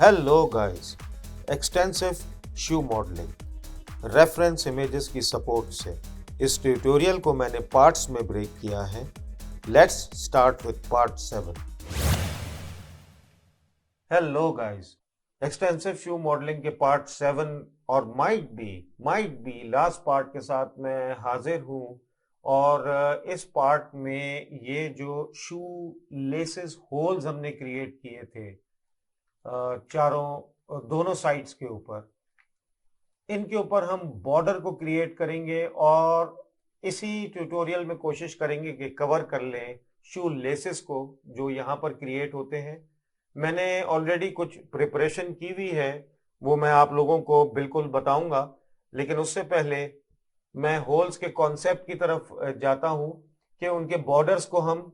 Hello guys, extensive शू modelling reference images की support से इस ट्यूटोरियल को मैंने पार्ट्स में ब्रेक किया है। Let's start with part 7। Hello guys, extensive shoe modelling के पार्ट 7 और माइट बी लास्ट पार्ट के साथ मैं हाजिर हूँ। और इस पार्ट में ये जो शू लेसेस होल्स हमने क्रिएट किए थे चारों दोनों साइड्स के ऊपर, इनके ऊपर हम बॉर्डर को क्रिएट करेंगे और इसी ट्यूटोरियल में कोशिश करेंगे कि कवर कर लें शू लेसेस को जो यहाँ पर क्रिएट होते हैं। मैंने ऑलरेडी कुछ प्रिपरेशन की हुई है, वो मैं आप लोगों को बिल्कुल बताऊंगा, लेकिन उससे पहले मैं होल्स के कॉन्सेप्ट की तरफ जाता हूं कि उनके बॉर्डर्स को हम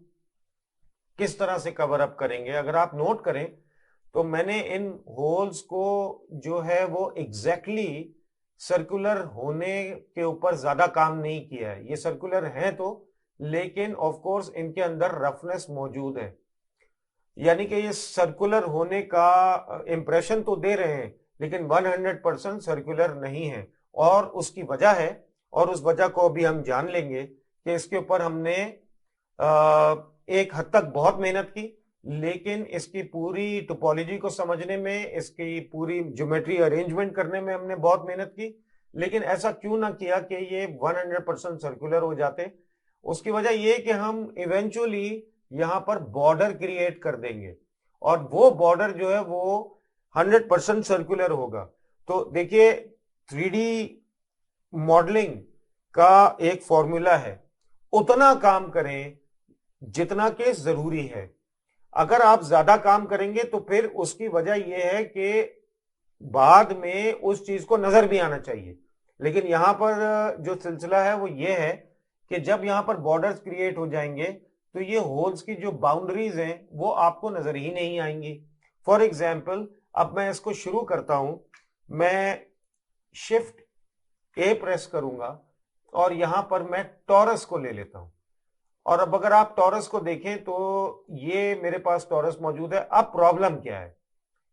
किस तरह से कवर अप करेंगे। अगर आप नोट करें तो मैंने इन होल्स को जो है वो एग्जैक्टली सर्कुलर होने के ऊपर ज्यादा काम नहीं किया है। ये सर्कुलर हैं तो, लेकिन ऑफ कोर्स इनके अंदर रफनेस मौजूद है, यानी कि ये सर्कुलर होने का इंप्रेशन तो दे रहे हैं लेकिन 100% सर्कुलर नहीं है। और उसकी वजह है, और उस वजह को अभी हम जान लेंगे कि इसके ऊपर हमने एक हद तक बहुत मेहनत की, लेकिन इसकी पूरी टोपोलॉजी को समझने में, इसकी पूरी ज्योमेट्री अरेंजमेंट करने में हमने बहुत मेहनत की। लेकिन ऐसा क्यों ना किया कि ये 100% सर्कुलर हो जाते। उसकी वजह ये कि हम इवेंचुअली यहां पर बॉर्डर क्रिएट कर देंगे और वो बॉर्डर जो है वो 100% सर्कुलर होगा। तो देखिए, 3D मॉडलिंग का एक फॉर्मूला है, उतना काम करें जितना कि जरूरी है। अगर आप ज्यादा काम करेंगे तो फिर उसकी वजह यह है कि बाद में उस चीज को नजर भी आना चाहिए। लेकिन यहां पर जो सिलसिला है वो ये है कि जब यहां पर बॉर्डर्स क्रिएट हो जाएंगे तो ये होल्स की जो बाउंड्रीज हैं वो आपको नजर ही नहीं आएंगी। फॉर एग्जाम्पल, अब मैं इसको शुरू करता हूं। मैं शिफ्ट ए प्रेस करूंगा और यहां पर मैं टॉरस को ले लेता हूं। और अब अगर आप टॉरस को देखें तो ये मेरे पास टॉरस मौजूद है। अब प्रॉब्लम क्या है?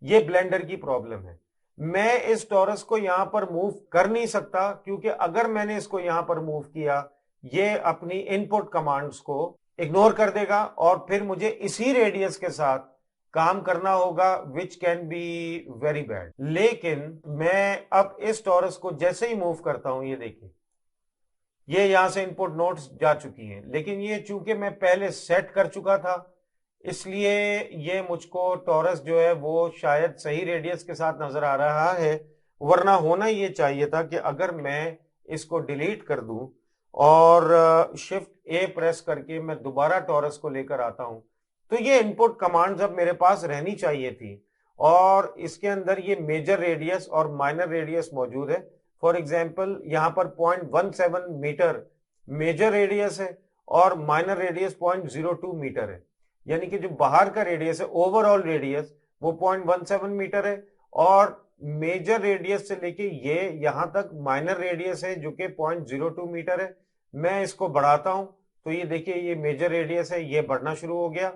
ये ब्लेंडर की प्रॉब्लम है। मैं इस टॉरस को यहां पर मूव कर नहीं सकता, क्योंकि अगर मैंने इसको यहां पर मूव किया, ये अपनी इनपुट कमांड्स को इग्नोर कर देगा और फिर मुझे इसी रेडियस के साथ काम करना होगा, which can be very bad. लेकिन मैं अब इस टॉरस को जैसे ही मूव करता हूं, ये देखिए, ये यहां से इनपुट नोड्स जा चुकी हैं, लेकिन ये चूंकि मैं पहले सेट कर चुका था इसलिए ये मुझको टॉरस जो है वो शायद सही रेडियस के साथ नजर आ रहा है। वरना होना ये चाहिए था कि अगर मैं इसको डिलीट कर दूं और शिफ्ट ए प्रेस करके मैं दोबारा टॉरस को लेकर आता हूं, तो ये इनपुट कमांड्स अब मेरे पास रहनी चाहिए थी। और इसके अंदर ये मेजर रेडियस और माइनर रेडियस मौजूद है। फॉर एग्जाम्पल, यहां पर 0.17 मीटर मेजर रेडियस है और माइनर रेडियस 0.02 मीटर है। यानी कि जो बाहर का रेडियस है, ओवरऑल रेडियस, वो 0.17 मीटर है और मेजर रेडियस से लेके ये यहां तक माइनर रेडियस है जो कि 0.02 मीटर है। मैं इसको बढ़ाता हूं तो ये देखिए, ये मेजर रेडियस है, ये बढ़ना शुरू हो गया।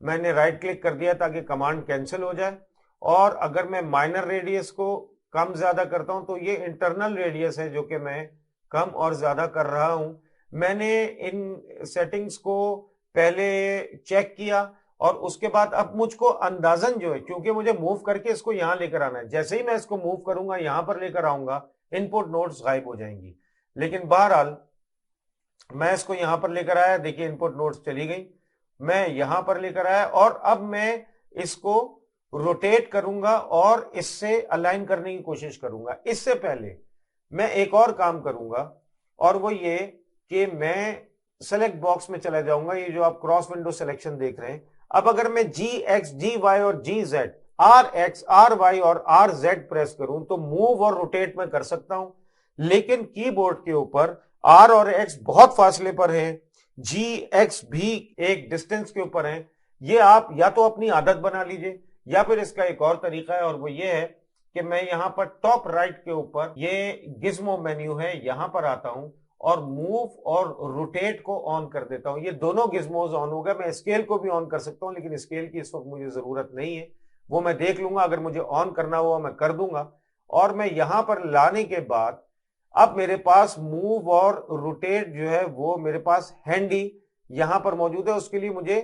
मैंने राइट क्लिक कर दिया ताकि कमांड कैंसिल हो जाए। और अगर मैं माइनर रेडियस को कम ज्यादा करता हूं तो ये इंटरनल रेडियस है जो कि मैं कम और ज्यादा कर रहा हूं। मैंने इन सेटिंग्स को पहले चेक किया और उसके बाद अब मुझको अंदाजन जो है, क्योंकि मुझे मूव करके इसको यहां लेकर आना है, जैसे ही मैं इसको मूव करूंगा, यहां पर लेकर आऊंगा, इनपुट नोड्स गायब हो जाएंगी। लेकिन बहरहाल मैं इसको यहां पर लेकर आया, देखिए इनपुट नोड्स चली गई। मैं यहां पर लेकर आया और अब मैं इसको रोटेट करूंगा और इससे अलाइन करने की कोशिश करूंगा। इससे पहले मैं एक और काम करूंगा और वो ये कि मैं सेलेक्ट बॉक्स में चला जाऊंगा। ये जो आप क्रॉस विंडो सिलेक्शन देख रहे हैं, अब अगर मैं जी एक्स, जी वाई और G Z, R X, R Y और आर जेड प्रेस करूं तो मूव और रोटेट में कर सकता हूं। लेकिन कीबोर्ड के ऊपर आर और एक्स बहुत फासले पर है, जी एक्स भी एक डिस्टेंस के ऊपर है। ये आप या तो अपनी आदत बना लीजिए या फिर इसका एक और तरीका है, और वो ये है कि मैं यहां पर टॉप राइट के ऊपर, ये गिज्मो मेन्यू है, यहां पर आता हूं और मूव और रोटेट को ऑन कर देता हूं। ये दोनों गिज्मोज ऑन हो गए। मैं स्केल को भी ऑन कर सकता हूं, लेकिन स्केल की इस वक्त मुझे जरूरत नहीं है। वो मैं देख लूंगा, अगर मुझे ऑन करना हुआ मैं कर दूंगा। और मैं यहां पर लाने के बाद अब मेरे पास मूव और रोटेट जो है वो मेरे पास हैंडी यहां पर मौजूद है। उसके लिए मुझे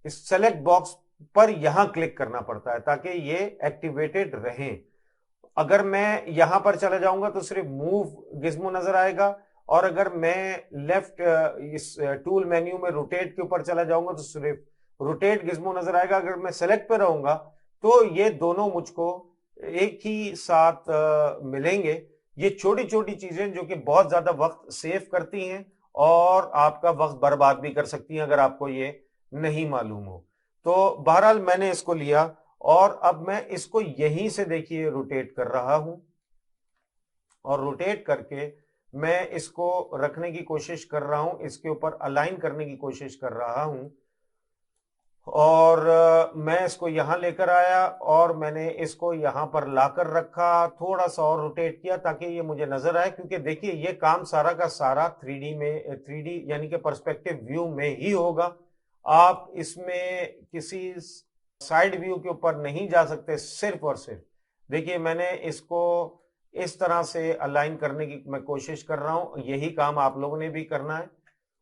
इस सेलेक्ट बॉक्स पर यहां क्लिक करना पड़ता है ताकि ये एक्टिवेटेड रहे। अगर मैं यहां पर चला जाऊंगा तो सिर्फ मूव गिज्मो नजर आएगा, और अगर मैं लेफ्ट इस टूल मेन्यू में रोटेट के ऊपर चला जाऊंगा तो सिर्फ रोटेट गिज्मो नजर आएगा। अगर मैं सेलेक्ट पे रहूंगा तो ये दोनों मुझको एक ही साथ मिलेंगे। ये छोटी छोटी चीजें जो कि बहुत ज्यादा वक्त सेव करती हैं और आपका वक्त बर्बाद भी कर सकती हैं अगर आपको ये नहीं मालूम हो। तो बहरहाल मैंने इसको लिया और अब मैं इसको यहीं से देखिए रोटेट कर रहा हूं, और रोटेट करके मैं इसको रखने की कोशिश कर रहा हूं, इसके ऊपर अलाइन करने की कोशिश कर रहा हूं। और मैं इसको यहां लेकर आया और मैंने इसको यहां पर लाकर रखा, थोड़ा सा और रोटेट किया ताकि ये मुझे नजर आए, क्योंकि देखिए ये काम सारा का सारा 3D में, 3D यानी कि पर्सपेक्टिव व्यू में ही होगा। आप इसमें किसी साइड व्यू के ऊपर नहीं जा सकते। सिर्फ और सिर्फ देखिए मैंने इसको इस तरह से अलाइन करने की मैं कोशिश कर रहा हूं, यही काम आप लोगों ने भी करना है।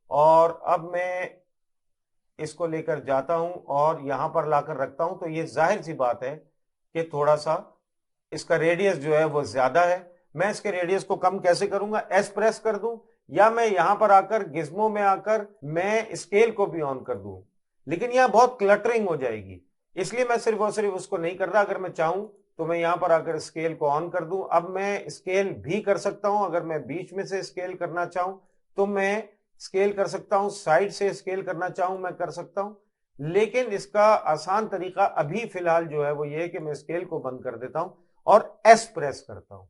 और अब मैं इसको लेकर जाता हूं और यहां पर लाकर रखता हूं, तो ये जाहिर सी बात है कि थोड़ा सा इसका रेडियस जो है वो ज्यादा है। मैं इसके रेडियस को कम कैसे करूंगा, एस प्रेस कर दूं, या मैं यहां पर आकर गिज्मो में आकर मैं स्केल को भी ऑन कर दूं, लेकिन यहां बहुत क्लटरिंग हो जाएगी, इसलिए मैं सिर्फ और सिर्फ उसको नहीं कर रहा। अगर मैं चाहूं तो मैं यहां पर आकर स्केल को ऑन कर दूं। अब मैं स्केल भी कर सकता हूं, अगर मैं बीच में से स्केल करना चाहूं तो मैं स्केल कर सकता हूं, साइड से स्केल करना चाहूं मैं कर सकता हूं। लेकिन इसका आसान तरीका अभी फिलहाल जो है वो ये है कि मैं स्केल को बंद कर देता हूं और एस प्रेस करता हूं,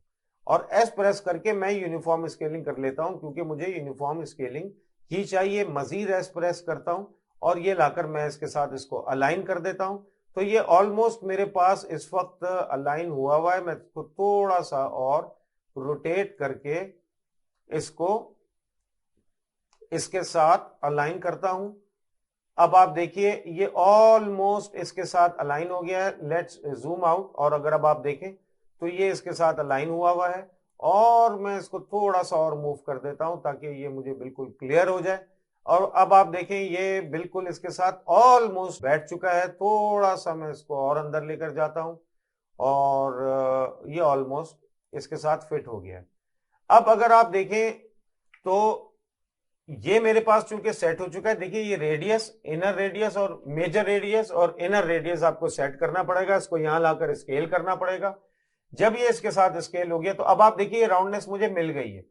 और एस प्रेस करके मैं यूनिफॉर्म स्केलिंग कर लेता हूं, क्योंकि मुझे यूनिफॉर्म स्केलिंग ही चाहिए। मजीद एस प्रेस करता हूं और ये लाकर मैं इसके साथ इसको अलाइन कर देता हूं। तो ये ऑलमोस्ट मेरे पास इस वक्त अलाइन हुआ है। मैं इसको थोड़ा सा और रोटेट करके इसको इसके साथ अलाइन करता हूं। अब आप देखिए ये ऑलमोस्ट इसके साथ अलाइन हो गया है। लेट्स जूम आउट, और अगर अब आप देखें तो ये इसके साथ अलाइन हुआ है। और मैं इसको थोड़ा सा और मूव कर देता हूं ताकि ये मुझे बिल्कुल क्लियर हो जाए। और अब आप देखें ये बिल्कुल इसके साथ ऑलमोस्ट बैठ चुका है। थोड़ा सा मैं इसको और अंदर लेकर जाता हूं और ये ऑलमोस्ट इसके साथ फिट हो गया है। अब अगर आप देखें तो ये मेरे पास चूंकि सेट हो चुका है। देखिए ये रेडियस, इनर रेडियस और मेजर रेडियस और इनर रेडियस आपको सेट करना पड़ेगा, इसको यहां लाकर स्केल करना पड़ेगा। जब ये इसके साथ स्केल हो गया तो अब आप देखिए राउंडनेस मुझे मिल गई है।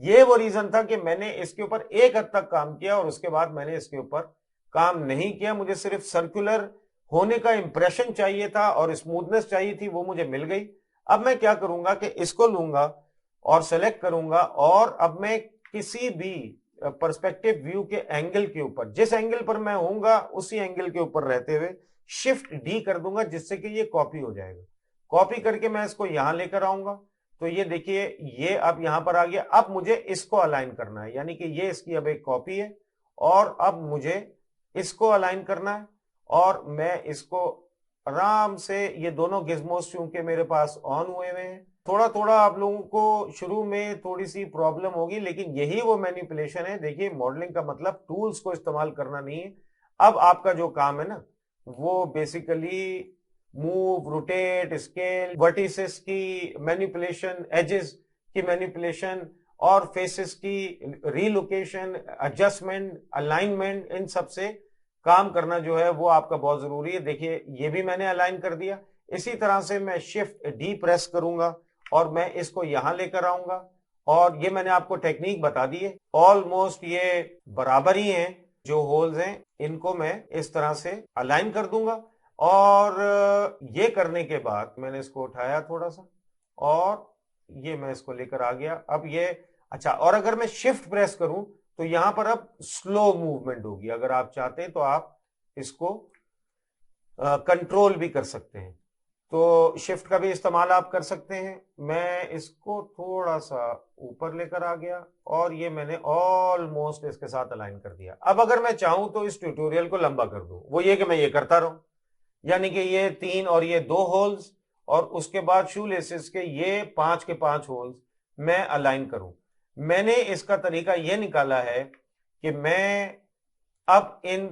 ये वो रीजन था कि मैंने इसके ऊपर एक हद तक काम किया और उसके बाद मैंने इसके ऊपर काम नहीं किया। मुझे सिर्फ सर्कुलर होने का इंप्रेशन चाहिए था और स्मूथनेस चाहिए थी, वो मुझे मिल गई। अब मैं क्या करूंगा कि इसको लूंगा और सेलेक्ट करूंगा, और अब मैं किसी भी पर्सपेक्टिव व्यू के एंगल के ऊपर, जिस एंगल पर मैं होऊंगा उसी एंगल के ऊपर रहते हुए शिफ्ट डी कर दूंगा, जिससे कि ये कॉपी हो जाएगा। कॉपी करके मैं इसको यहां लेकर आऊंगा तो ये देखिए ये अब यहां पर आ गया। अब मुझे इसको अलाइन करना है, यानी कि ये इसकी अब एक कॉपी है और अब मुझे इसको अलाइन करना है। और मैं इसको आराम से, ये दोनों गिज्मोस चूंकि मेरे पास ऑन हुए हुए हैं, थोड़ा थोड़ा आप लोगों को शुरू में थोड़ी सी प्रॉब्लम होगी, लेकिन यही वो मैनिपुलेशन है। देखिए मॉडलिंग का मतलब टूल्स को इस्तेमाल करना नहीं है। अब आपका जो काम है ना वो basically move, rotate, scale, vertices की मैनिपुलेशन, एजेस की मैनिपुलेशन और फेसेस की रीलोकेशन, एडजस्टमेंट, अलाइनमेंट, इन सब से काम करना जो है वो आपका बहुत जरूरी है। देखिए ये भी मैंने अलाइन कर दिया। इसी तरह से मैं शिफ्ट डी प्रेस करूंगा और मैं इसको यहां लेकर आऊंगा, और ये मैंने आपको टेक्निक बता दी है। ऑलमोस्ट ये बराबर ही हैं, जो होल्स हैं इनको मैं इस तरह से अलाइन कर दूंगा। और ये करने के बाद मैंने इसको उठाया थोड़ा सा और ये मैं इसको लेकर आ गया। अब ये अच्छा, और अगर मैं शिफ्ट प्रेस करूं तो यहां पर अब स्लो मूवमेंट होगी। अगर आप चाहते हैं तो आप इसको कंट्रोल भी कर सकते हैं, तो शिफ्ट का भी इस्तेमाल आप कर सकते हैं। मैं इसको थोड़ा सा ऊपर लेकर आ गया और ये मैंने ऑलमोस्ट इसके साथ अलाइन कर दिया। अब अगर मैं चाहूं तो इस ट्यूटोरियल को लंबा कर दूं, वो ये कि मैं ये करता रहूं, यानी कि ये 3 और ये 2 होल्स, और उसके बाद शू लेसेस के ये 5 के 5 होल्स मैं अलाइन करूं। मैंने इसका तरीका ये निकाला है कि मैं अब इन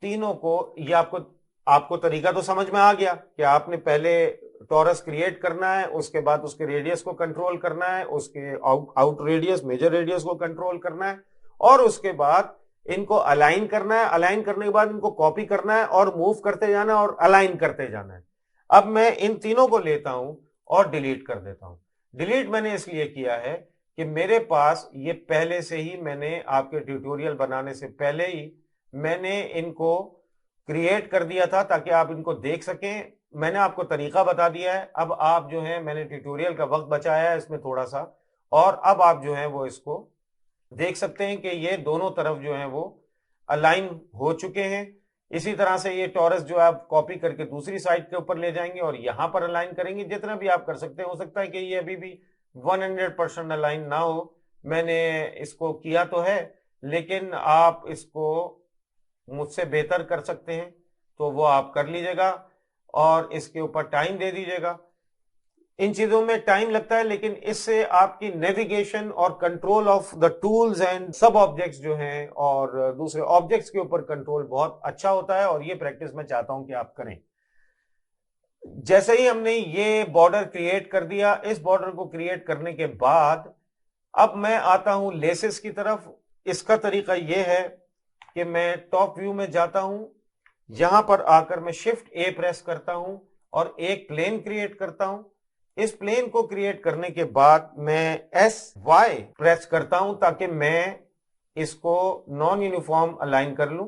तीनों को, ये आपको आपको तरीका तो समझ में आ गया कि आपने पहले टॉरस क्रिएट करना है, उसके बाद उसके रेडियस को कंट्रोल करना है, उसके आउट रेडियस, मेजर रेडियस को कंट्रोल करना है, और उसके बाद इनको अलाइन करना है। अलाइन करने के बाद इनको कॉपी करना है और मूव करते जाना है और अलाइन करते जाना है। अब मैं इन तीनों को लेता हूं और डिलीट कर देता हूं। डिलीट मैंने इसलिए किया है कि मेरे पास ये पहले से ही, मैंने आपके ट्यूटोरियल बनाने से पहले ही मैंने इनको क्रिएट कर दिया था ताकि आप इनको देख सकें। मैंने आपको तरीका बता दिया है। अब आप जो है, मैंने ट्यूटोरियल का वक्त बचाया है इसमें थोड़ा सा, और अब आप जो है वो इसको देख सकते हैं कि ये दोनों तरफ जो है वो अलाइन हो चुके हैं। इसी तरह से ये टॉरस जो आप कॉपी करके दूसरी साइड के ऊपर ले जाएंगे और यहां पर अलाइन करेंगे। जितना भी आप कर सकते हैं, हो सकता है कि ये अभी भी 100% अलाइन ना हो। मैंने इसको किया तो है, लेकिन आप इसको मुझसे बेहतर कर सकते हैं, तो वो आप कर लीजिएगा और इसके ऊपर टाइम दे दीजिएगा। इन चीजों में टाइम लगता है, लेकिन इससे आपकी नेविगेशन और control of the tools and सब ऑब्जेक्ट्स जो हैं और दूसरे ऑब्जेक्ट्स के ऊपर कंट्रोल बहुत अच्छा होता है, और ये प्रैक्टिस मैं चाहता हूं कि आप करें। जैसे ही हमने ये बॉर्डर क्रिएट कर दिया, इस बॉर्डर को क्रिएट करने के बाद अब मैं आता हूं लेसेस की तरफ। इसका तरीका यह है कि मैं टॉप व्यू में जाता हूं, यहां पर आकर मैं शिफ्ट ए प्रेस करता हूं और एक प्लेन क्रिएट करता हूं। इस प्लेन को क्रिएट करने के बाद मैं एस वाई प्रेस करता हूं ताकि मैं इसको नॉन यूनिफॉर्म अलाइन कर लूं,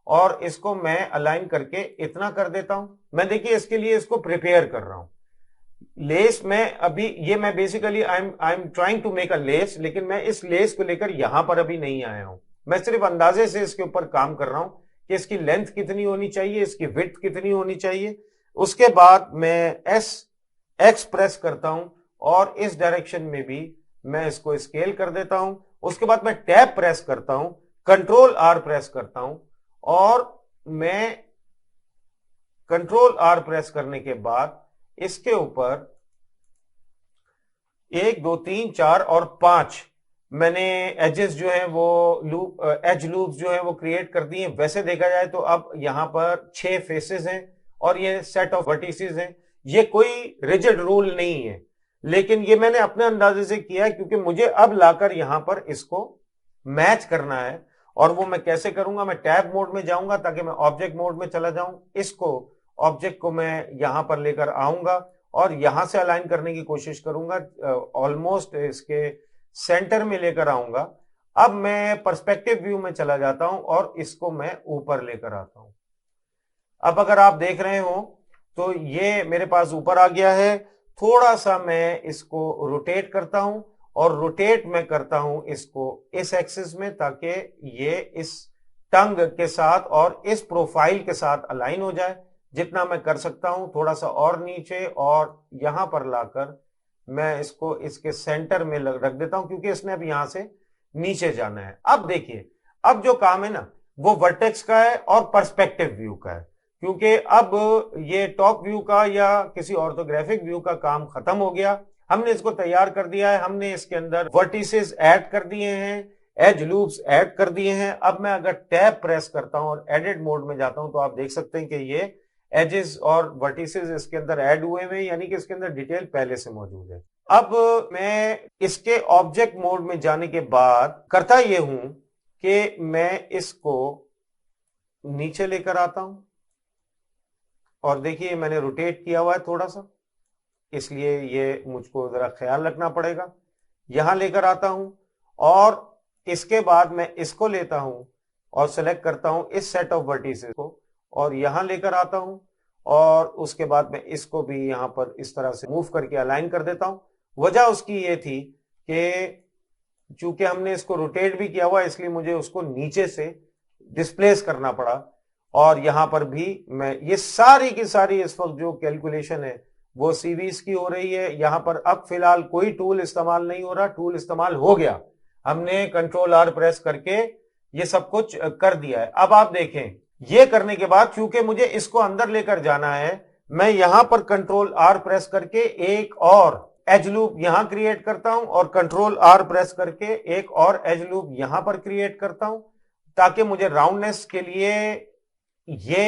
और इसको मैं अलाइन करके इतना कर देता हूं। मैं देखिए इसके लिए इसको प्रिपेयर कर रहा हूं। लेस में अभी ये मैं basically I am trying to make a lace, लेकिन मैं इस लेस को लेकर यहां पर अभी नहीं आया हूं। मैं सिर्फ अंदाजे से इसके ऊपर काम कर रहा हूं कि इसकी लेंथ कितनी होनी चाहिए, इसकी विड्थ कितनी होनी चाहिए। उसके बाद मैं एस एक्स प्रेस करता हूं और इस डायरेक्शन में भी मैं इसको स्केल कर देता हूं। उसके बाद मैं टैब प्रेस करता हूं, कंट्रोल आर प्रेस करता हूं, और मैं कंट्रोल आर प्रेस करने के बाद इसके ऊपर 1 2 3 4 और 5 मैंने एजेस जो है वो लूप, एज लूप्स जो है वो क्रिएट कर दिए। वैसे देखा जाए तो अब यहां पर 6 फेसेस हैं और ये सेट ऑफ वर्टिसेस हैं। ये कोई रिजिड रूल नहीं है, लेकिन ये मैंने अपने अंदाजे से किया है क्योंकि मुझे अब लाकर यहां पर इसको मैच करना है। और वो मैं कैसे करूंगा, मैं टैब मोड में जाऊंगा ताकि मैं ऑब्जेक्ट मोड में चला जाऊं। इसको ऑब्जेक्ट को मैं यहां पर लेकर आऊंगा और यहां से अलाइन करने की कोशिश करूंगा, ऑलमोस्ट इसके सेंटर में लेकर आऊंगा। अब मैं पर्सपेक्टिव व्यू में चला जाता हूं और इसको मैं ऊपर लेकर आता हूं। अब अगर आप देख रहे हो तो ये मेरे पास ऊपर आ गया है। थोड़ा सा मैं इसको रोटेट करता हूं, और रोटेट मैं करता हूं इसको इस एक्सिस में ताकि ये इस टंग के साथ और इस प्रोफाइल के साथ अलाइन हो जाए। जितना मैं कर सकता हूं, थोड़ा सा और नीचे, और यहां पर लाकर मैं इसको इसके सेंटर में रख देता हूं क्योंकि इसने अब यहां से नीचे जाना है। अब देखिए, अब जो काम है ना वो वर्टेक्स का है और पर्सपेक्टिव व्यू का है, क्योंकि अब ये टॉप व्यू का या किसी ऑर्थोग्राफिक व्यू का काम खत्म हो गया। हमने इसको तैयार कर दिया है, हमने इसके अंदर वर्टिसेस ऐड कर दिए हैं, एज लूप्स ऐड कर दिए हैं। अब मैं अगर टैब प्रेस करता हूं और एडिट मोड में जाता हूं तो आप देख सकते हैं कि ये एजेस और वर्टिसेस इसके अंदर ऐड हुए हुए, यानी कि इसके अंदर डिटेल पहले से मौजूद है। अब मैं इसके ऑब्जेक्ट मोड में जाने के बाद करता यह हूं कि मैं इसको नीचे लेकर आता हूं, और देखिए मैंने रोटेट किया हुआ है थोड़ा सा, इसलिए ये मुझको जरा ख्याल रखना पड़ेगा। यहां लेकर आता हूं और इसके बाद मैं इसको लेता हूं और सेलेक्ट करता हूं इस सेट ऑफ वर्टिसेस को, और यहां लेकर आता हूं, और उसके बाद मैं इसको भी यहां पर इस तरह से मूव करके अलाइन कर देता हूं। वजह उसकी ये थी कि चूंकि हमने इसको रोटेट भी किया हुआ, इसलिए मुझे उसको नीचे से डिस्प्लेस करना पड़ा। और यहां पर भी मैं ये सारी की सारी इस वक्त जो कैलकुलेशन है वो सीवीज की हो रही है। यहां पर अब फिलहाल कोई टूल इस्तेमाल नहीं हो रहा, टूल इस्तेमाल हो गया, हमने कंट्रोल आर प्रेस करके ये सब कुछ कर दिया है। अब आप देखें ये करने के बाद चूंकि मुझे इसको अंदर लेकर जाना है, मैं यहां पर कंट्रोल आर प्रेस करके एक और एज लूप यहां क्रिएट करता हूं और कंट्रोल आर प्रेस करके एक और एज लूप यहां पर क्रिएट करता हूं, ताकि मुझे राउंडनेस के लिए ये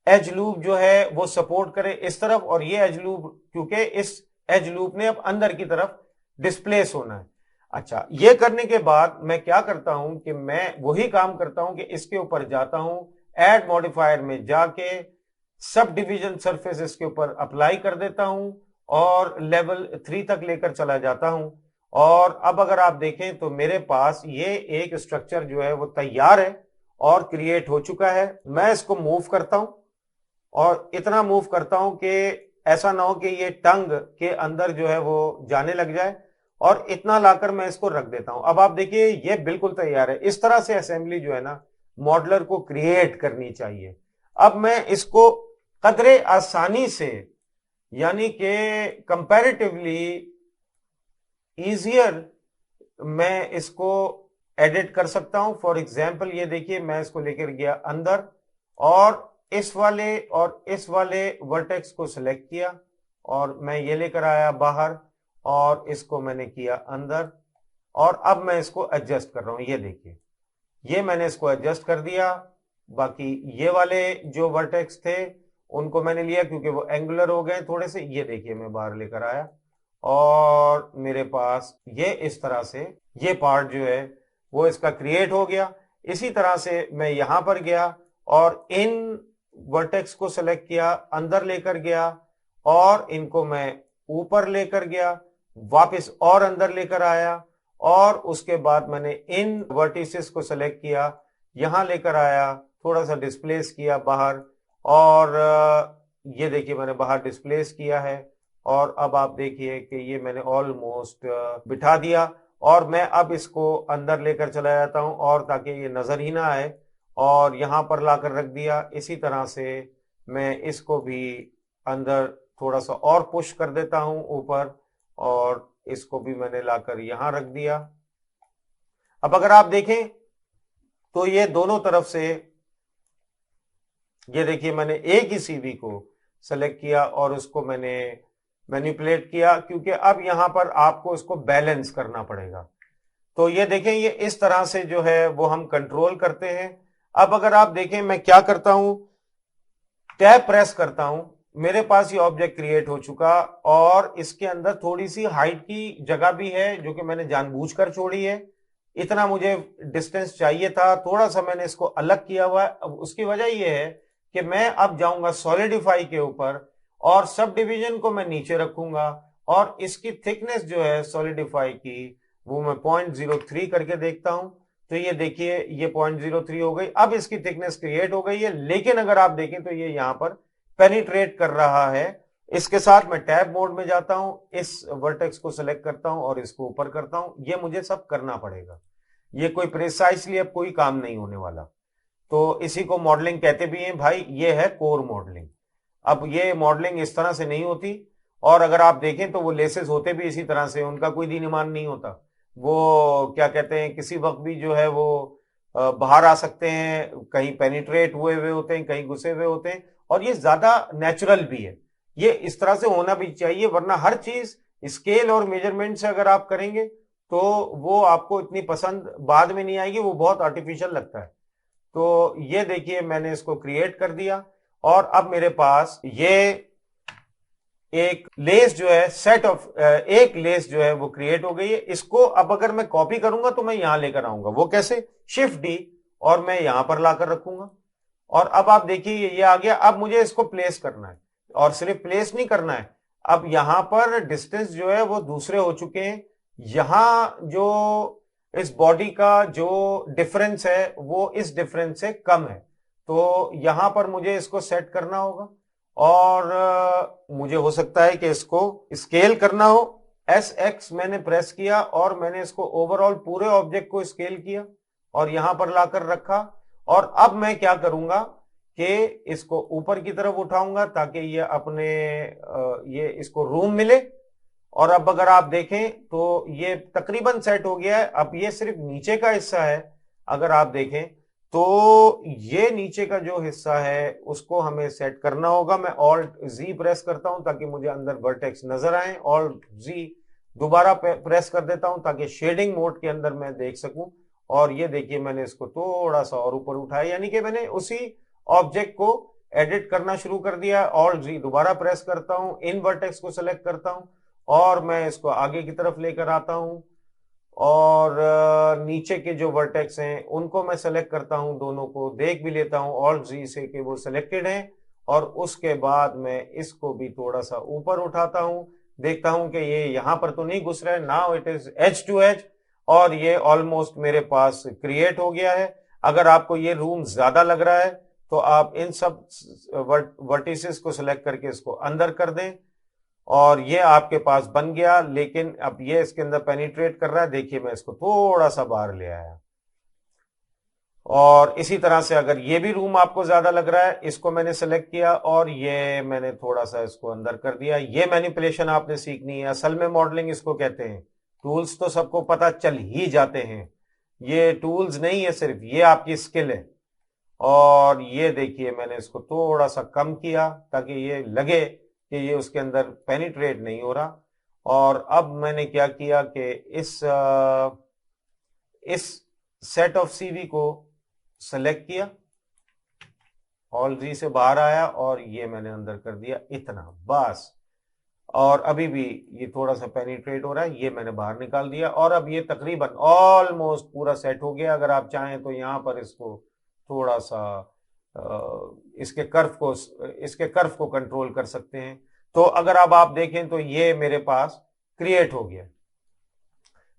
एज लूप जो है वो सपोर्ट करे इस तरफ, और ये एज लूप क्योंकि इस एज लूप ने अब अंदर की तरफ डिस्प्लेस होना है। अच्छा, ये करने के बाद मैं क्या करता हूं कि मैं वही काम करता हूं कि इसके ऊपर जाता हूं, ऐड मॉडिफायर में जाके सब डिवीजन सरफेस इसके ऊपर अप्लाई कर देता हूं और लेवल 3 तक लेकर चला जाता हूं। और अब अगर आप देखें तो मेरे पास ये एक स्ट्रक्चर जो है वो तैयार है और क्रिएट हो चुका है। मैं इसको मूव करता हूं और इतना मूव करता हूं कि ऐसा ना हो कि ये टंग के अंदर जो है वो जाने लग जाए, और इतना लाकर मैं इसको रख देता हूं। अब आप देखिए ये बिल्कुल तैयार है। इस तरह से असेंबली जो है ना मॉडलर को क्रिएट करनी चाहिए। अब मैं इसको कदरे आसानी से, यानी कि कंपैरेटिवली इजियर, मैं इसको एडिट कर सकता हूं। फॉर एग्जाम्पल ये देखिए, मैं इसको लेकर गया अंदर और इस वाले वर्टेक्स को सिलेक्ट किया और मैं ये लेकर आया बाहर और इसको मैंने किया अंदर, और अब मैं इसको एडजस्ट कर रहा हूं। ये देखिए, ये मैंने इसको एडजस्ट कर दिया। बाकी ये वाले जो वर्टेक्स थे उनको मैंने लिया क्योंकि वो एंगुलर हो गए थोड़े से। ये देखिए मैं बाहर लेकर आया और मेरे पास ये इस तरह से ये पार्ट जो है वो इसका क्रिएट हो गया। इसी तरह से मैं यहां पर गया और इन वर्टेक्स को सेलेक्ट किया, अंदर लेकर गया और इनको मैं ऊपर लेकर गया, वापस और अंदर लेकर आया और उसके बाद मैंने इन वर्टिसेस को सेलेक्ट किया, यहां लेकर आया, थोड़ा सा डिस्प्लेस किया बाहर, और ये देखिए मैंने बाहर डिस्प्लेस किया है। और अब आप देखिए कि ये मैंने ऑलमोस्ट बिठा दिया और मैं अब इसको अंदर लेकर चला जाता हूं और ताकि ये नजर ही ना आए, और यहां पर लाकर रख दिया। इसी तरह से मैं इसको भी अंदर थोड़ा सा और पुश कर देता हूं ऊपर, और इसको भी मैंने लाकर यहां रख दिया। अब अगर आप देखें तो ये दोनों तरफ से, ये देखिए मैंने एक ही सीवी को सेलेक्ट किया और उसको मैंने मैनिपुलेट किया क्योंकि अब यहां पर आपको इसको बैलेंस करना पड़ेगा। तो ये देखें, ये इस तरह से जो है वो हम कंट्रोल करते हैं। अब अगर आप देखें मैं क्या करता हूं, टैब प्रेस करता हूं, मेरे पास ये ऑब्जेक्ट क्रिएट हो चुका और इसके अंदर थोड़ी सी हाइट की जगह भी है जो कि मैंने जानबूझकर छोड़ी है। इतना मुझे डिस्टेंस चाहिए था, थोड़ा सा मैंने इसको अलग किया हुआ है। अब उसकी वजह यह है कि मैं अब जाऊंगा सॉलिडिफाई के ऊपर और सब डिवीजन को मैं नीचे रखूंगा और इसकी थिकनेस जो है सॉलिडिफाई की वो मैं 0.03 करके देखता हूं। तो ये देखिए ये 0.03 हो गई। अब इसकी थिकनेस क्रिएट हो गई है, लेकिन अगर आप देखें तो ये यहां पर पेनिट्रेट कर रहा है। इसके साथ मैं टैब मोड में जाता हूं, इस वर्टेक्स को सिलेक्ट करता हूं और इसको ऊपर करता हूं। ये मुझे सब करना पड़ेगा, ये कोई प्रिसाइसली अब कोई काम नहीं होने वाला। तो इसी को मॉडलिंग कहते भी हैं भाई, ये है कोर मॉडलिंग। अब ये मॉडलिंग इस तरह से नहीं होती, और अगर आप देखें तो वो लेसेस होते भी इसी तरह से, उनका कोई दिन ईमान नहीं होता। वो क्या कहते हैं, किसी वक्त भी जो है वो बाहर आ सकते हैं, कहीं पेनिट्रेट हुए हुए होते हैं, कहीं घुसे हुए होते हैं, और ये ज्यादा नेचुरल भी है। ये इस तरह से होना भी चाहिए, वरना हर चीज स्केल और मेजरमेंट से अगर आप करेंगे तो वो आपको इतनी पसंद बाद में नहीं आएगी, वो बहुत आर्टिफिशियल लगता है। तो ये देखिए मैंने इसको क्रिएट कर दिया और अब मेरे पास ये एक लेस जो है एक लेस जो है वो क्रिएट हो गई है। इसको अब अगर मैं कॉपी करूंगा तो मैं यहां लेकर आऊंगा, वो कैसे, शिफ्ट डी, और मैं यहां पर लाकर रखूंगा। और अब आप देखिए ये आ गया। अब मुझे इसको प्लेस करना है, और सिर्फ प्लेस नहीं करना है, अब यहां पर डिस्टेंस जो है वो दूसरे हो चुके हैं। यहां जो इस बॉडी का जो डिफरेंस है वो इस डिफरेंस से कम है, तो यहां पर मुझे इसको सेट करना होगा। और मुझे हो सकता है कि इसको स्केल करना हो। SX मैंने प्रेस किया और मैंने इसको ओवरऑल पूरे ऑब्जेक्ट को स्केल किया और यहां पर लाकर रखा। और अब मैं क्या करूंगा कि इसको ऊपर की तरफ उठाऊंगा ताकि ये अपने ये इसको रूम मिले। और अब अगर आप देखें तो ये तकरीबन सेट हो गया है। अब ये सिर्फ नीचे का हिस्सा है, अगर आप देखें तो ये नीचे का जो हिस्सा है उसको हमें सेट करना होगा। मैं ऑल्ट जी प्रेस करता हूं ताकि मुझे अंदर वर्टेक्स नजर आए, ऑल्ट जी दोबारा प्रेस कर देता हूं ताकि शेडिंग मोड के अंदर मैं देख सकूं। और ये देखिए मैंने इसको थोड़ा सा और ऊपर उठाया, यानी कि मैंने उसी ऑब्जेक्ट को एडिट करना शुरू कर दिया। ऑल्ट जी दोबारा प्रेस करता हूं, इन वर्टेक्स को सिलेक्ट करता हूं और मैं इसको आगे की तरफ लेकर आता हूं और नीचे के जो वर्टेक्स हैं उनको मैं सेलेक्ट करता हूं, दोनों को देख भी लेता हूं ऑल्ट जी से कि वो सिलेक्टेड हैं। और उसके बाद मैं इसको भी थोड़ा सा ऊपर उठाता हूं, देखता हूं कि ये यहां पर तो नहीं घुस रहा है, now it is edge to edge, और ये ऑलमोस्ट मेरे पास क्रिएट हो गया है। अगर आपको ये रूम ज्यादा लग रहा है तो आप इन सब वर्टिसेस को सिलेक्ट करके इसको अंदर कर दें और ये आपके पास बन गया। लेकिन अब ये इसके अंदर पेनिट्रेट कर रहा है, देखिए मैं इसको थोड़ा सा बाहर ले आया। और इसी तरह से अगर ये भी रूम आपको ज्यादा लग रहा है, इसको मैंने सेलेक्ट किया और ये मैंने थोड़ा सा इसको अंदर कर दिया। ये मैनिपुलेशन आपने सीखनी है, असल में मॉडलिंग इसको कहते हैं। टूल्स तो सबको पता चल ही जाते हैं, ये टूल्स नहीं है सिर्फ, ये आपकी स्किल है। और ये देखिए मैंने इसको थोड़ा सा कम किया ताकि ये लगे कि ये उसके अंदर पेनिट्रेट नहीं हो रहा। और अब मैंने क्या किया कि इस सेट ऑफ सीवी को सेलेक्ट किया, ऑल जी से बाहर आया और ये मैंने अंदर कर दिया, इतना बस। और अभी भी ये थोड़ा सा पेनिट्रेट हो रहा है, ये मैंने बाहर निकाल दिया और अब ये तकरीबन ऑलमोस्ट पूरा सेट हो गया। अगर आप चाहें तो यहां पर इसको थोड़ा सा इसके कर्व को कंट्रोल कर सकते हैं। तो अगर अब आप देखें तो ये मेरे पास क्रिएट हो गया।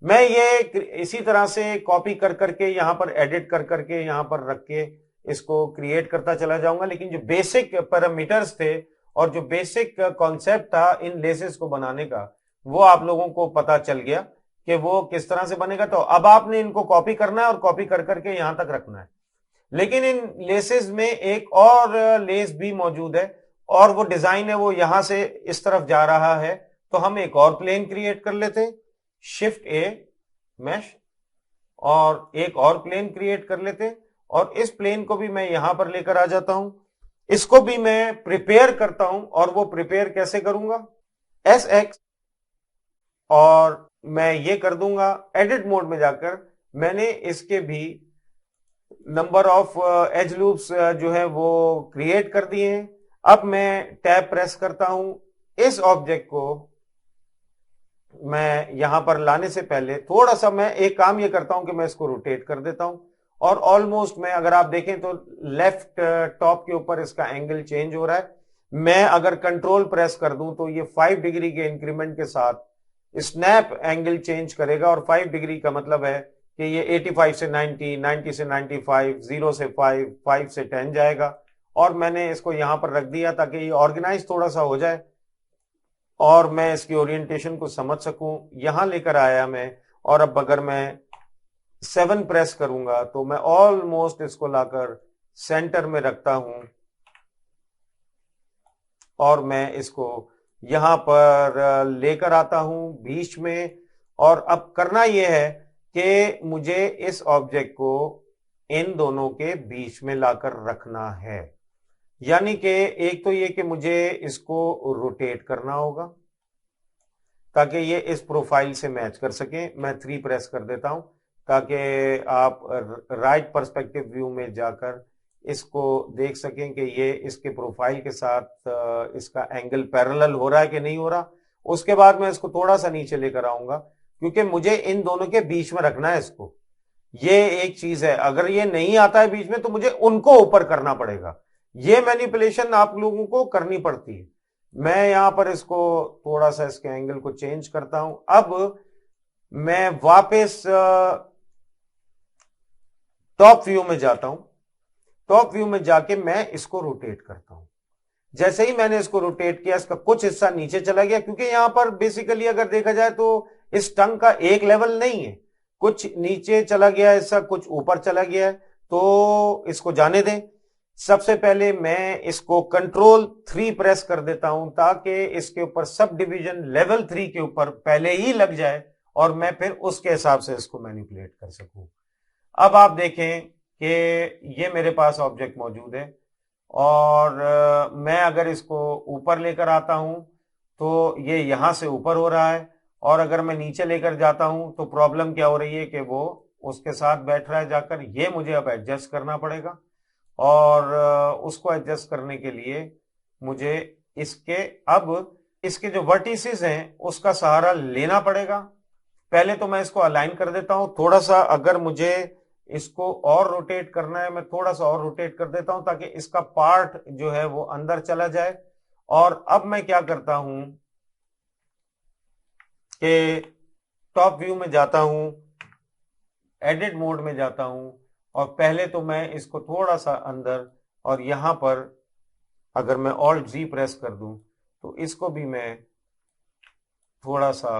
मैं ये इसी तरह से कॉपी कर करके यहां पर एडिट कर करके यहां पर रख के इसको क्रिएट करता चला जाऊंगा। लेकिन जो बेसिक पैरामीटर्स थे और जो बेसिक कॉन्सेप्ट था इन लेसेस को बनाने का, वो आप लोगों को पता चल गया कि वो किस तरह से बनेगा। तो अब आपने इनको कॉपी करना है और कॉपी कर करके यहां तक रखना है। लेकिन इन लेसेस में एक और लेस भी मौजूद है और वो डिजाइन है वो यहां से इस तरफ जा रहा है। तो हम एक और प्लेन क्रिएट कर लेते हैं, शिफ्ट ए मैश, और एक और प्लेन क्रिएट कर लेते हैं। और इस प्लेन को भी मैं यहां पर लेकर आ जाता हूं, इसको भी मैं प्रिपेयर करता हूं। और वो प्रिपेयर कैसे करूंगा, एस एक्स, और मैं ये कर दूंगा एडिट मोड में जाकर, मैंने इसके भी नंबर ऑफ एज लूप्स जो है वो क्रिएट कर दिए हैं। अब मैं टैब प्रेस करता हूं, इस ऑब्जेक्ट को मैं यहां पर लाने से पहले थोड़ा सा मैं एक काम ये करता हूं कि मैं इसको रोटेट कर देता हूं। और ऑलमोस्ट मैं अगर आप देखें तो लेफ्ट टॉप के ऊपर इसका एंगल चेंज हो रहा है। मैं अगर कंट्रोल प्रेस कर दूं तो ये 5 डिग्री के इंक्रीमेंट के साथ स्नैप एंगल चेंज करेगा। और 5 डिग्री का मतलब है कि ये 85 से 90, 90 से 95, 0 से 5, 5 से 10 जाएगा। और मैंने इसको यहां पर रख दिया ताकि ये ऑर्गेनाइज थोड़ा सा हो जाए और मैं इसकी ओरिएंटेशन को समझ सकूं। यहां लेकर आया मैं, और अब अगर मैं 7 प्रेस करूंगा तो मैं ऑलमोस्ट इसको लाकर सेंटर में रखता हूं और मैं इसको यहां पर लेकर आता हूं बीच में। और अब करना यह है कि मुझे इस ऑब्जेक्ट को इन दोनों के बीच में लाकर रखना है। यानी कि एक तो ये कि मुझे इसको रोटेट करना होगा ताकि ये इस प्रोफाइल से मैच कर सके। मैं 3 प्रेस कर देता हूं ताकि आप राइट पर्सपेक्टिव व्यू में जाकर इसको देख सकें कि ये इसके प्रोफाइल के साथ इसका एंगल पैरेलल हो रहा है कि नहीं हो रहा। उसके बाद मैं इसको थोड़ा सा नीचे लेकर आऊंगा क्योंकि मुझे इन दोनों के बीच में रखना है इसको। ये एक चीज है, अगर ये नहीं आता है बीच में तो मुझे उनको ऊपर करना पड़ेगा। ये मैनिपुलेशन आप लोगों को करनी पड़ती है। मैं यहां पर इसको थोड़ा सा इसके एंगल को चेंज करता हूं। अब मैं वापस टॉप व्यू में जाता हूं, टॉप व्यू में जाके मैं इसको रोटेट करता हूं। जैसे ही मैंने इसको रोटेट किया इसका कुछ हिस्सा नीचे चला गया क्योंकि यहां पर बेसिकली अगर देखा जाए तो इस टंग का एक लेवल नहीं है, कुछ नीचे चला गया हिस्सा, कुछ ऊपर चला गया है। तो इसको जाने दें। सबसे पहले मैं इसको कंट्रोल 3 प्रेस कर देता हूं ताकि इसके ऊपर सब डिवीजन लेवल 3 के ऊपर पहले ही लग जाए और मैं फिर उसके हिसाब से इसको मैनिपुलेट कर सकूं। अब आप देखें कि ये मेरे पास ऑब्जेक्ट मौजूद है और मैं अगर इसको ऊपर लेकर आता हूं तो ये यहां से ऊपर हो रहा है, और अगर मैं नीचे लेकर जाता हूं तो प्रॉब्लम क्या हो रही है कि वो उसके साथ बैठ रहा है जाकर। ये मुझे अब एडजस्ट करना पड़ेगा, और उसको एडजस्ट करने के लिए मुझे इसके अब इसके जो वर्टिसेस हैं उसका सहारा लेना पड़ेगा। पहले तो मैं इसको अलाइन कर देता हूं थोड़ा सा। अगर मुझे इसको और रोटेट करना है, मैं थोड़ा सा और रोटेट कर देता हूं ताकि इसका पार्ट जो है वो अंदर चला जाए। और अब मैं क्या करता हूं कि टॉप व्यू में जाता हूं, एडिट मोड में जाता हूं, और पहले तो मैं इसको थोड़ा सा अंदर, और यहां पर अगर मैं ऑल्ट जी प्रेस कर दूं तो इसको भी मैं थोड़ा सा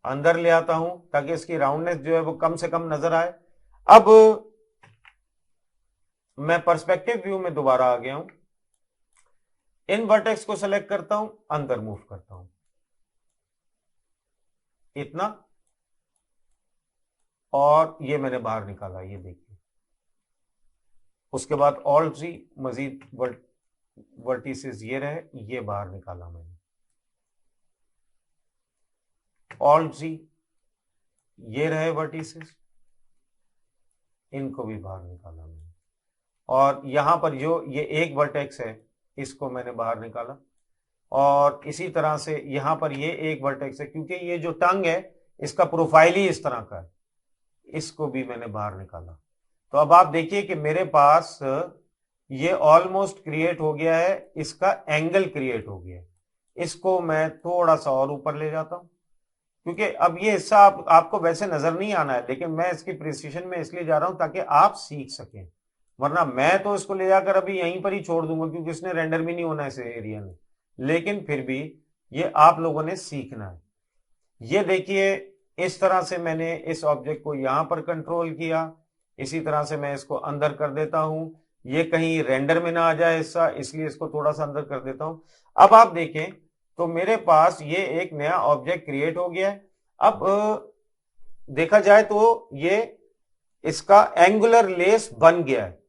अंदर ले आता हूं ताकि इसकी राउंडनेस जो है वो कम से कम नजर आए। अब मैं पर्सपेक्टिव व्यू में दोबारा आ गया हूं, इन वर्टेक्स को सेलेक्ट करता हूं, अंदर मूव करता हूं इतना, और ये मैंने बाहर निकाला, ये देखिए। उसके बाद ऑल्ट जी, मजीद वर्टिसेस ये रहे, ये बाहर निकाला मैंने, ऑल्ट जी, ये रहे वर्टिसेस, इनको भी बाहर निकाला मैंने, और यहां पर जो ये एक वर्टेक्स है इसको मैंने बाहर निकाला, और इसी तरह से यहां पर ये एक वर्टेक्स है क्योंकि ये जो टंग है इसका प्रोफाइल ही इस तरह का है, इसको भी मैंने बाहर निकाला। तो अब आप देखिए कि मेरे पास ये ऑलमोस्ट क्रिएट हो गया है, इसका एंगल क्रिएट हो गया है। इसको मैं थोड़ा सा और ऊपर ले जाता हूं क्योंकि अब ये हिस्सा आपको वैसे नजर नहीं आना है, लेकिन मैं इसकी प्रिसीजन में इसलिए जा रहा हूं ताकि आप सीख सकें, वरना मैं तो इसको ले जाकर अभी यहीं पर ही छोड़ दूंगा क्योंकि इसने रेंडर भी नहीं होना इस एरिया में। लेकिन फिर भी ये आप लोगों ने सीखना है। ये देखिए, इस तरह से मैंने इस ऑब्जेक्ट को यहां पर कंट्रोल किया। इसी तरह से मैं इसको अंदर कर देता हूं, ये कहीं रेंडर में ना आ जाए हिस्सा, इसलिए इसको थोड़ा सा अंदर कर देता हूं। अब आप देखें तो मेरे पास ये एक नया ऑब्जेक्ट क्रिएट हो गया है। अब देखा जाए तो ये इसका एंगुलर लेस बन गया है।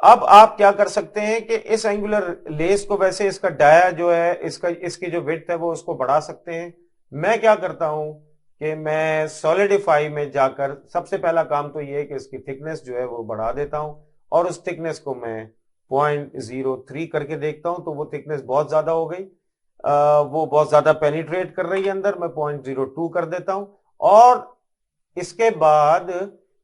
अब आप क्या कर सकते हैं कि इस एंगुलर लेस को, वैसे इसका डाया जो है, इसकी जो विड्थ है वो उसको बढ़ा सकते हैं। मैं क्या करता हूं कि मैं सॉलिडिफाई में जाकर सबसे पहला काम तो ये है कि इसकी थिकनेस जो है वो बढ़ा देता हूं, और उस थिकनेस को मैं 0.03 करके देखता हूं तो वो थिकनेस बहुत ज्यादा हो गई, वो बहुत ज्यादा पेनिट्रेट कर रही है अंदर। मैं 0.02 कर देता हूं, और इसके बाद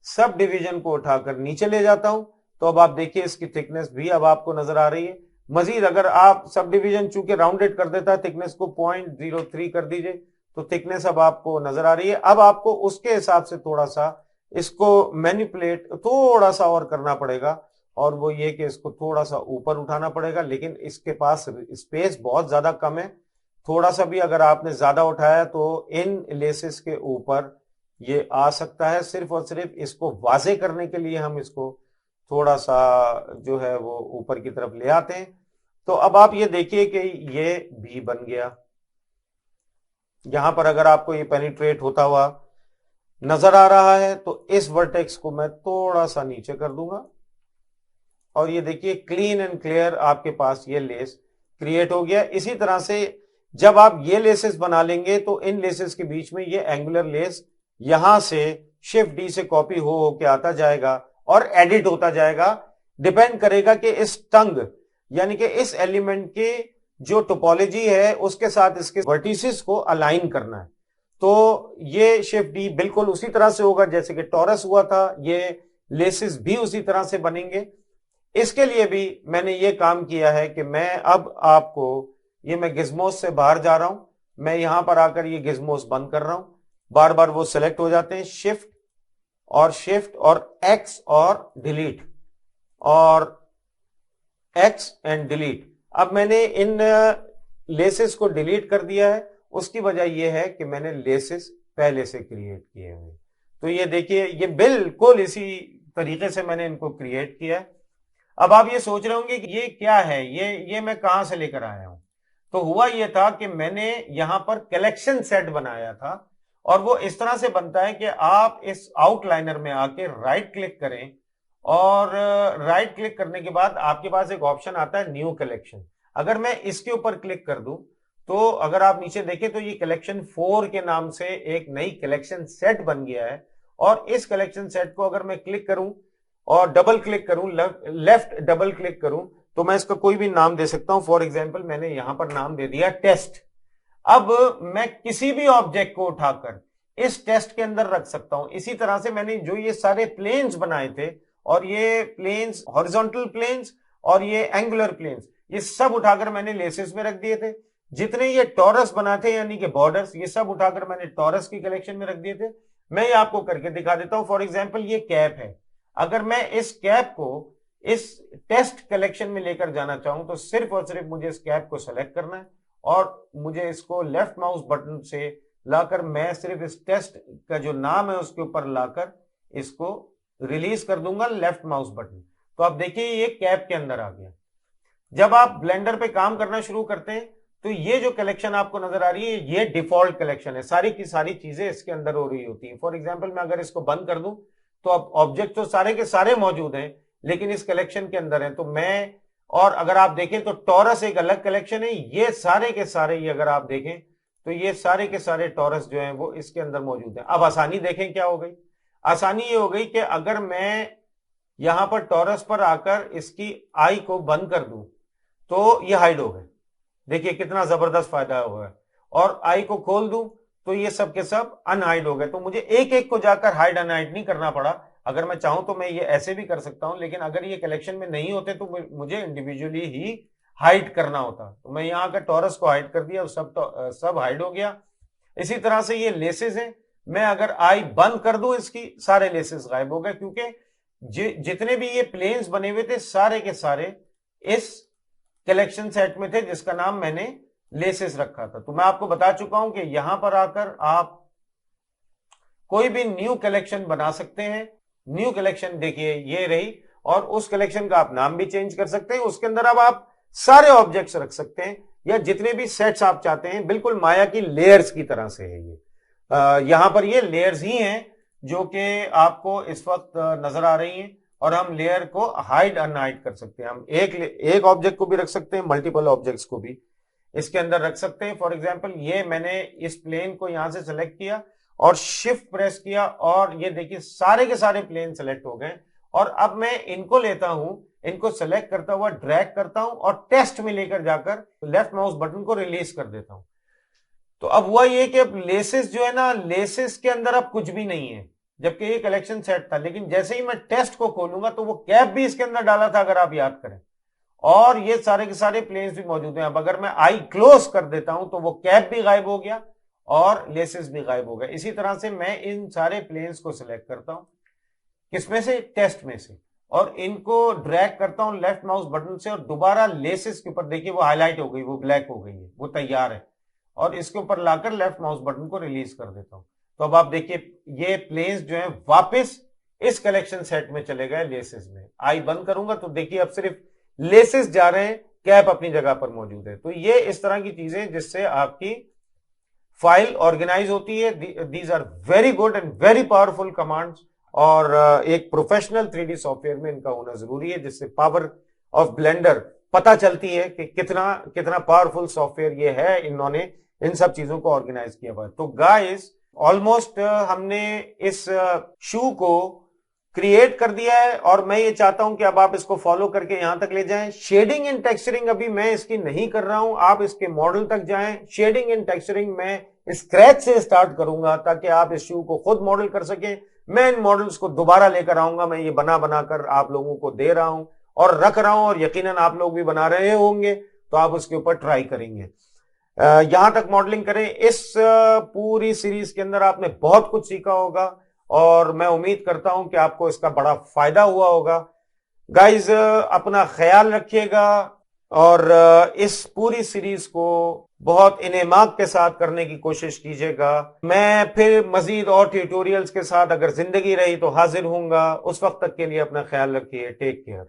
सब डिवीजन को उठाकर नीचे ले जाता हूं। तो अब आप देखिए इसकी थिकनेस भी अब आपको नजर आ रही है। मजीद अगर आप सब डिवीजन चूंकि राउंडेड कर देता है, थिकनेस को 0.03 कर दीजिए तो थिकनेस अब आपको नजर आ रही है। अब आपको उसके हिसाब से थोड़ा सा इसको मैनिपुलेट थोड़ा सा और करना पड़ेगा, और वो ये कि इसको थोड़ा सा ऊपर उठाना पड़ेगा, लेकिन इसके पास स्पेस बहुत ज्यादा कम है। थोड़ा सा भी अगर आपने ज्यादा उठाया तो इन लेसेस के ऊपर ये आ सकता है। सिर्फ और सिर्फ इसको वाजे करने के लिए हम इसको थोड़ा सा जो है वो ऊपर की तरफ ले आते हैं। तो अब आप ये देखिए कि ये भी बन गया। यहां पर अगर आपको ये पेनिट्रेट होता हुआ नजर आ रहा है तो इस वर्टेक्स को मैं थोड़ा सा नीचे कर दूंगा, और ये देखिए क्लीन एंड क्लियर आपके पास ये लेस क्रिएट हो गया। इसी तरह से जब आप ये लेसेस बना लेंगे तो इन लेसेस के बीच में ये एंगुलर लेस यहां से शिफ्ट डी से कॉपी हो के आता जाएगा और एडिट होता जाएगा। डिपेंड करेगा कि इस टंग यानी कि इस एलिमेंट की जो टोपोलॉजी है उसके साथ इसके वर्टिसेस को अलाइन करना है। तो ये शिफ्ट डी बिल्कुल उसी तरह से होगा जैसे कि टॉरस हुआ था, ये लेसेस भी उसी तरह से बनेंगे। इसके लिए भी मैंने ये काम किया है कि मैं अब आपको ये, मैं गिज्मोस से बाहर जा रहा हूं, मैं यहां पर आकर ये गिज्मोस बंद कर रहा हूं। बार बार वो सेलेक्ट हो जाते हैं, शिफ्ट और एक्स और डिलीट, और एक्स एंड डिलीट। अब मैंने इन लेसेस को डिलीट कर दिया है, उसकी वजह यह है कि मैंने लेसेस पहले से क्रिएट किए हुए। तो ये देखिए ये बिल्कुल इसी तरीके से मैंने इनको क्रिएट किया है। अब आप ये सोच रहे होंगे कि ये क्या है, ये मैं कहां से लेकर आया हूं। तो हुआ ये था कि मैंने यहां पर कलेक्शन सेट बनाया था, और वो इस तरह से बनता है कि आप इस आउटलाइनर में आके राइट क्लिक करें और राइट क्लिक करने के बाद आपके पास एक ऑप्शन आता है न्यू कलेक्शन। अगर मैं इसके ऊपर क्लिक कर दूं तो अगर आप नीचे देखें तो ये कलेक्शन 4 के नाम से एक नई कलेक्शन सेट बन गया है। और इस कलेक्शन सेट को अगर मैं क्लिक करूं और डबल क्लिक करूं, लेफ्ट डबल क्लिक करूं, तो मैं इसका कोई भी नाम दे सकता हूं। फॉर एग्जाम्पल मैंने यहां पर नाम दे दिया टेस्ट। अब मैं किसी भी ऑब्जेक्ट को उठाकर इस टेस्ट के अंदर रख सकता हूं। इसी तरह से मैंने जो ये सारे प्लेन्स बनाए थे, और ये प्लेन्स हॉरिजॉन्टल प्लेन्स और ये एंगुलर प्लेन्स, ये सब उठाकर मैंने लेसेस में रख दिए थे। जितने ये टॉरस बनाए थे यानी कि बॉर्डर्स, ये सब उठाकर मैंने टॉरस की कलेक्शन में रख दिए थे। मैं ये आपको करके दिखा देता हूं। फॉर एग्जाम्पल ये कैप है, अगर मैं इस कैप को इस टेस्ट कलेक्शन में लेकर जाना चाहूं तो सिर्फ और सिर्फ मुझे इस कैप को सेलेक्ट करना है और मुझे इसको लेफ्ट माउस बटन से लाकर मैं सिर्फ इस टेस्ट का जो नाम है उसके ऊपर लाकर इसको रिलीज कर दूंगा, लेफ्ट माउस बटन। तो आप देखिए ये कैप के अंदर आ गया। जब आप ब्लेंडर पे काम करना शुरू करते हैं तो ये जो कलेक्शन आपको नजर आ रही है ये डिफॉल्ट कलेक्शन है, सारी की सारी चीजें इसके अंदर हो रही होती है। फॉर एग्जाम्पल मैं अगर इसको बंद कर दूं तो अब ऑब्जेक्ट तो सारे के सारे मौजूद हैं लेकिन इस कलेक्शन के अंदर है। तो मैं, और अगर आप देखें तो टॉरस एक अलग कलेक्शन है, ये सारे के सारे, ये अगर आप देखें तो ये सारे के सारे टॉरस जो हैं वो इसके अंदर मौजूद हैं। अब आसानी देखें क्या हो गई। आसानी ये हो गई कि अगर मैं यहां पर टॉरस पर आकर इसकी आई को बंद कर दूं तो ये हाइड हो गए। देखिए कितना जबरदस्त फायदा हुआ है। और आई को खोल दूं तो ये सब के सब अनहाइड हो गए। तो मुझे एक एक को जाकर हाइड अनहाइड नहीं करना पड़ा। अगर मैं चाहूं तो मैं ये ऐसे भी कर सकता हूं, लेकिन अगर ये कलेक्शन में नहीं होते तो मुझे इंडिविजुअली ही हाइड करना होता। तो मैं यहां का टॉरस को हाइड कर दिया, सब हाइड हो गया। इसी तरह से ये लेसेस हैं, मैं अगर आई बंद कर दूं इसकी, सारे लेसेस गायब हो गए, क्योंकि जितने भी ये प्लेन्स बने हुए थे सारे के सारे इस कलेक्शन सेट में थे जिसका नाम मैंने लेसेस रखा था। तो मैं आपको बता चुका हूं कि यहां पर आकर आप कोई भी न्यू कलेक्शन बना सकते हैं। न्यू कलेक्शन देखिए ये रही, और उस कलेक्शन का आप नाम भी चेंज कर सकते हैं। उसके अंदर अब आप सारे ऑब्जेक्ट्स रख सकते हैं या जितने भी सेट्स आप चाहते हैं। बिल्कुल माया की लेयर्स की तरह से है ये। यहां पर ये लेयर्स ही हैं जो कि आपको इस वक्त नजर आ रही हैं, और हम लेयर को हाइड अनहाइड कर सकते हैं। हम एक ऑब्जेक्ट को भी रख सकते हैं, मल्टीपल ऑब्जेक्ट्स को भी इसके अंदर रख सकते हैं। फॉर एग्जांपल ये मैंने इस प्लेन को यहां से सेलेक्ट किया और शिफ्ट प्रेस किया, और ये देखिए सारे के सारे प्लेन सेलेक्ट हो गए। और अब मैं इनको लेता हूं, इनको सेलेक्ट करता हुआ ड्रैग करता हूं और टेस्ट में लेकर जाकर लेफ्ट माउस बटन को रिलीज कर देता हूं। तो अब हुआ ये कि अब लेसेस जो है ना, लेसेस के अंदर अब कुछ भी नहीं है, जबकि ये कलेक्शन सेट था। लेकिन जैसे ही मैं टेस्ट को खोलूंगा तो वो कैप भी इसके अंदर डाला था, अगर आप याद करें, और ये सारे के सारे प्लेन्स भी मौजूद हैं। अब अगर मैं आई क्लोज कर देता हूं तो वो कैप भी गायब हो गया और लेसेस भी गायब हो गए। इसी तरह से मैं इन सारे प्लेन्स को सिलेक्ट करता हूं, किसमें से, टेस्ट में से, और इनको ड्रैग करता हूं लेफ्ट माउस बटन से, और दोबारा लेसेस के ऊपर देखिए वो हाईलाइट हो गई, वो ब्लैक हो गई है, वो तैयार है, और इसके ऊपर लाकर लेफ्ट माउस बटन को रिलीज कर देता हूं। तो अब आप देखिए ये प्लेन्स जो हैं वापस इस कलेक्शन सेट में चले गए लेसेस में। आई बंद करूंगा तो देखिए अब सिर्फ लेसेस जा रहे हैं, कैप अपनी जगह पर मौजूद है। तो ये इस तरह की चीजें जिससे आपकी फाइल ऑर्गेनाइज होती है। These are very good and very powerful commands, और एक प्रोफेशनल 3D सॉफ्टवेयर में इनका होना जरूरी है, जिससे पावर ऑफ ब्लेंडर पता चलती है कि कितना कितना पावरफुल सॉफ्टवेयर ये है। इन्होंने इन सब चीजों को ऑर्गेनाइज किया हुआ है। तो गाइस ऑलमोस्ट हमने इस शू को क्रिएट कर दिया है, और मैं ये चाहता हूं कि अब आप इसको फॉलो करके यहां तक ले जाएं। शेडिंग एंड टेक्सचरिंग अभी मैं इसकी नहीं कर रहा हूं, आप इसके मॉडल तक जाएं। शेडिंग एंड टेक्सचरिंग मैं स्क्रैच से स्टार्ट करूंगा ताकि आप इस शू को खुद मॉडल कर सकें। मैं इन मॉडल्स को दोबारा लेकर आऊंगा, मैं ये बना बनाकर आप लोगों को दे रहा हूं और रख रहा हूं, और यकीनन आप लोग भी बना रहे होंगे तो आप उसके ऊपर ट्राई करेंगे। यहां तक मॉडलिंग करें। इस पूरी सीरीज के अंदर आपने बहुत कुछ सीखा होगा, और मैं उम्मीद करता हूं कि आपको इसका बड़ा फायदा हुआ होगा। गाइज अपना ख्याल रखिएगा, और इस पूरी सीरीज को बहुत इनेमाक के साथ करने की कोशिश कीजिएगा। मैं फिर मजीद और ट्यूटोरियल्स के साथ अगर जिंदगी रही तो हाजिर हूंगा। उस वक्त तक के लिए अपना ख्याल रखिए। Take care.